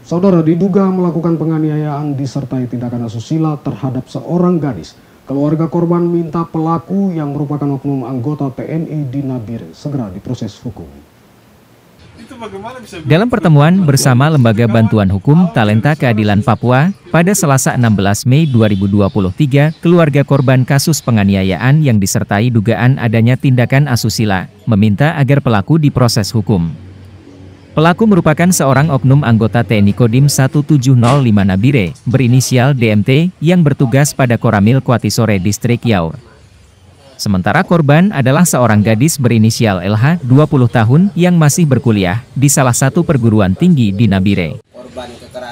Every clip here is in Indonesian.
Saudara, diduga melakukan penganiayaan disertai tindakan asusila terhadap seorang gadis. Keluarga korban minta pelaku yang merupakan oknum anggota TNI di Nabire segera diproses hukum. Dalam pertemuan bersama Lembaga Bantuan Hukum Talenta Keadilan Papua, pada Selasa 16 Mei 2023, keluarga korban kasus penganiayaan yang disertai dugaan adanya tindakan asusila, meminta agar pelaku diproses hukum. Pelaku merupakan seorang oknum anggota TNI Kodim 1705 Nabire, berinisial DMT, yang bertugas pada Koramil Kuatisore Distrik Yaur. Sementara korban adalah seorang gadis berinisial LH, 20 tahun, yang masih berkuliah di salah satu perguruan tinggi di Nabire.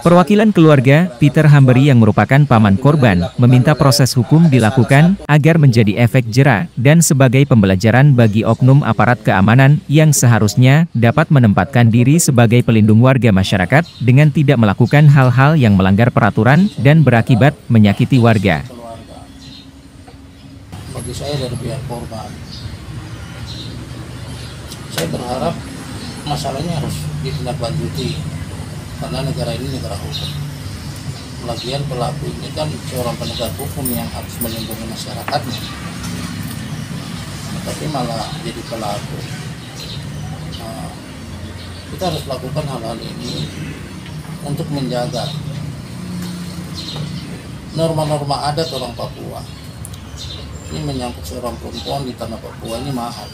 Perwakilan keluarga, Peter Hamberi yang merupakan paman korban, meminta proses hukum dilakukan agar menjadi efek jera dan sebagai pembelajaran bagi oknum aparat keamanan yang seharusnya dapat menempatkan diri sebagai pelindung warga masyarakat dengan tidak melakukan hal-hal yang melanggar peraturan dan berakibat menyakiti warga. Bagi saya dari pihak korban, saya berharap masalahnya harus ditindaklanjuti karena negara ini negara hukum. Lagian pelaku ini kan seorang penegak hukum yang harus melindungi masyarakatnya, tapi malah jadi pelaku. Nah, kita harus lakukan hal-hal ini untuk menjaga norma-norma adat orang Papua. Ini menyangkut seorang perempuan di tanah Papua ini mahal.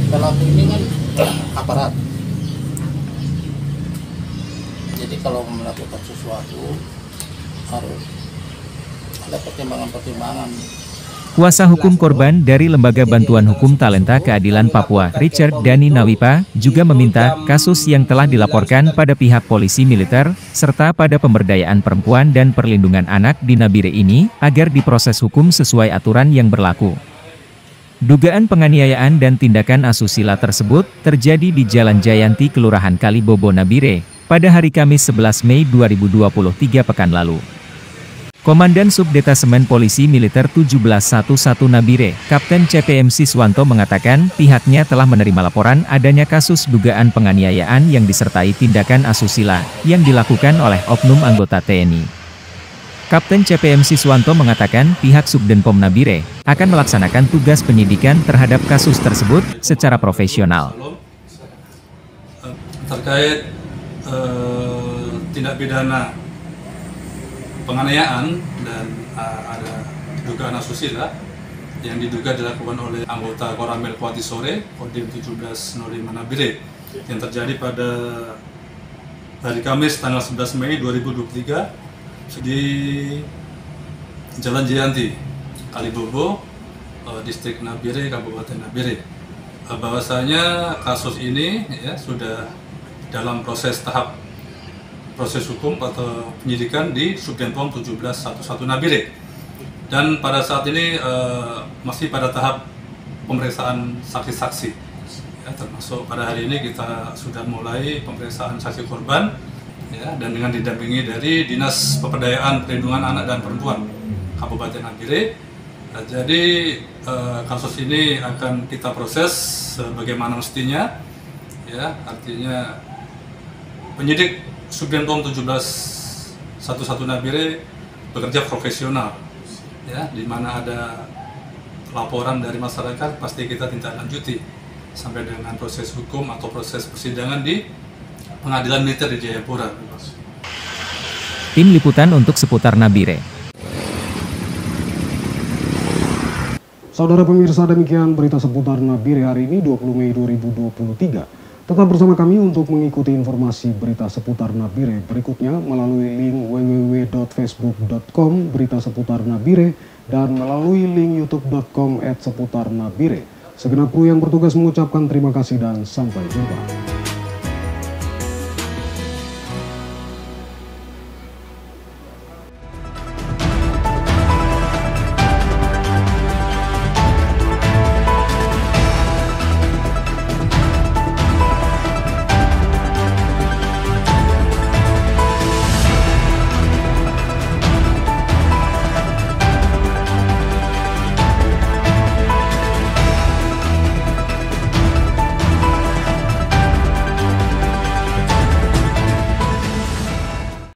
Pelaku ini kan aparat. Jadi kalau melakukan sesuatu harus ada pertimbangan-pertimbangan. Kuasa hukum korban dari Lembaga Bantuan Hukum Talenta Keadilan Papua, Richard Dani Nawipa, juga meminta kasus yang telah dilaporkan pada pihak polisi militer, serta pada pemberdayaan perempuan dan perlindungan anak di Nabire ini, agar diproses hukum sesuai aturan yang berlaku. Dugaan penganiayaan dan tindakan asusila tersebut terjadi di Jalan Jayanti, Kelurahan Kalibobo, Nabire, pada hari Kamis 11 Mei 2023 pekan lalu. Komandan Subdetasemen Polisi Militer 1711 Nabire, Kapten CPM Siswanto mengatakan pihaknya telah menerima laporan adanya kasus dugaan penganiayaan yang disertai tindakan asusila yang dilakukan oleh oknum anggota TNI. Kapten CPM Siswanto mengatakan pihak Subdenpom Nabire akan melaksanakan tugas penyidikan terhadap kasus tersebut secara profesional. Terkait tindak pidana penganiayaan dan ada dugaan asusila yang diduga dilakukan oleh anggota Koramil Kuatisore Kodim 1705 Nabire yang terjadi pada hari Kamis tanggal 11 Mei 2023 di Jalan Jayanti, Kalibobo, Distrik Nabire, Kabupaten Nabire. Bahwasanya kasus ini ya sudah dalam tahap proses hukum atau penyidikan di Subdenpom 1711 Nabire, dan pada saat ini masih pada tahap pemeriksaan saksi-saksi ya, termasuk pada hari ini kita sudah mulai pemeriksaan saksi korban ya, dan dengan didampingi dari Dinas Pemberdayaan Perlindungan Anak dan Perempuan Kabupaten Nabire. Jadi kasus ini akan kita proses sebagaimana mestinya ya, artinya penyidik Subdenpom 1711 Nabire bekerja profesional ya, di mana ada laporan dari masyarakat pasti kita tindak lanjuti sampai dengan proses hukum atau proses persidangan di Pengadilan Militer di Jayapura. Tim Liputan untuk seputar Nabire. Saudara pemirsa, demikian berita seputar Nabire hari ini 20 Mei 2023. Tetap bersama kami untuk mengikuti informasi berita seputar Nabire berikutnya melalui link www.facebook.com berita seputar Nabire dan melalui link youtube.com @seputarnabire. Segenap kru yang bertugas mengucapkan terima kasih dan sampai jumpa.